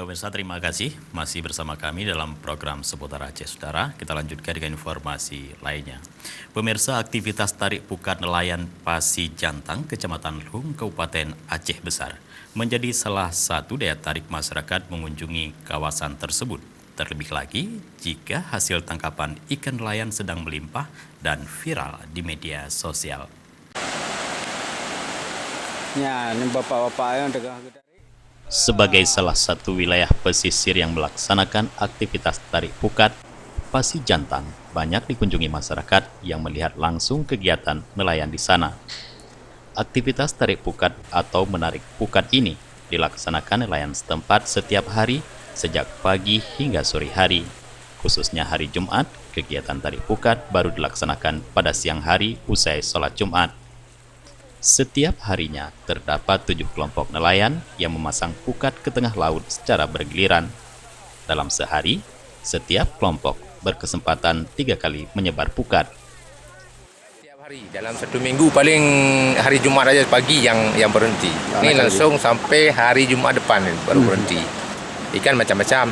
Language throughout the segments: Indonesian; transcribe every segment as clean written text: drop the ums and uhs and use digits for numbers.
pemirsa, terima kasih masih bersama kami dalam program seputar Aceh. Saudara, kita lanjutkan dengan informasi lainnya. Pemirsa, aktivitas tarik pukat nelayan Pasi Jantang, Kecamatan Lung, Kabupaten Aceh Besar, menjadi salah satu daya tarik masyarakat mengunjungi kawasan tersebut. Terlebih lagi jika hasil tangkapan ikan nelayan sedang melimpah dan viral di media sosial. Ya, ini bapak-bapak yang Sebagai salah satu wilayah pesisir yang melaksanakan aktivitas tarik pukat, Pasi Jantang banyak dikunjungi masyarakat yang melihat langsung kegiatan nelayan di sana. Aktivitas tarik pukat atau menarik pukat ini dilaksanakan nelayan setempat setiap hari sejak pagi hingga sore hari. Khususnya hari Jumat, kegiatan tarik pukat baru dilaksanakan pada siang hari usai sholat Jumat. Setiap harinya terdapat 7 kelompok nelayan yang memasang pukat ke tengah laut secara bergiliran. Dalam sehari, setiap kelompok berkesempatan 3 kali menyebar pukat. Setiap hari, dalam 1 minggu paling hari Jumat aja pagi yang berhenti. Ini langsung sampai hari Jumat depan baru berhenti. Ikan macam-macam.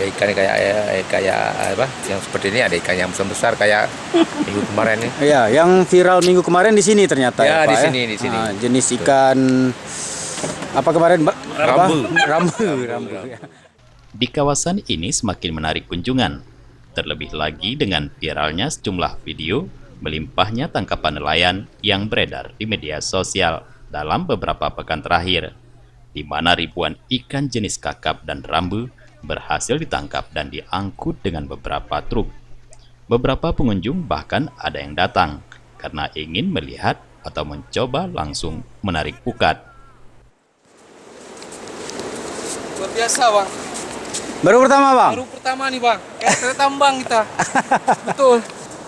Ikan kayak apa? Yang seperti ini ada ikan yang besar kayak minggu kemarin ini. Ya, yang viral minggu kemarin di sini ternyata Ya, Pak, di sini, di sini. Jenis ikan apa kemarin, Mbak? Rambu. Ya. Di kawasan ini semakin menarik kunjungan, terlebih lagi dengan viralnya sejumlah video melimpahnya tangkapan nelayan yang beredar di media sosial dalam beberapa pekan terakhir, di mana ribuan ikan jenis kakap dan rambu berhasil ditangkap dan diangkut dengan beberapa truk. Beberapa pengunjung bahkan ada yang datang karena ingin melihat atau mencoba langsung menarik pukat. Luar biasa, Bang. Baru pertama, Bang? Baru pertama nih, Bang. Kayak kereta tambang kita. Betul.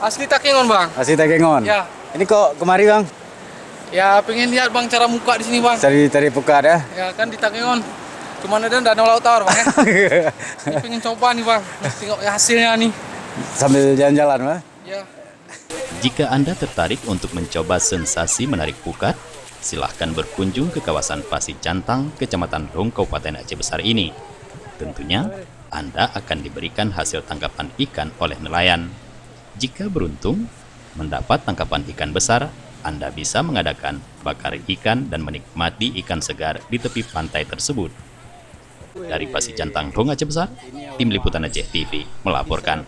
Asli Takengon, Bang. Asli Takengon. Ya. Ini kok kemari, Bang? Ya, pengen lihat, Bang, cara muka di sini, Bang. Cari pukat ya? Ya, kan di Takengon. Kemana dan Danau Laut Tawar, Bang, ya. Ini pengen coba nih, Bang. Tengok hasilnya nih. Sambil jalan-jalan, Bang? Ya. Jika Anda tertarik untuk mencoba sensasi menarik pukat, silahkan berkunjung ke kawasan Pasi Jantang, Kecamatan Lung, Kabupaten Aceh Besar ini. Tentunya, Anda akan diberikan hasil tangkapan ikan oleh nelayan. Jika beruntung mendapat tangkapan ikan besar, Anda bisa mengadakan bakar ikan dan menikmati ikan segar di tepi pantai tersebut. Dari Pasi Jantang, Lung, Aceh Besar, Tim Liputan Aceh TV melaporkan.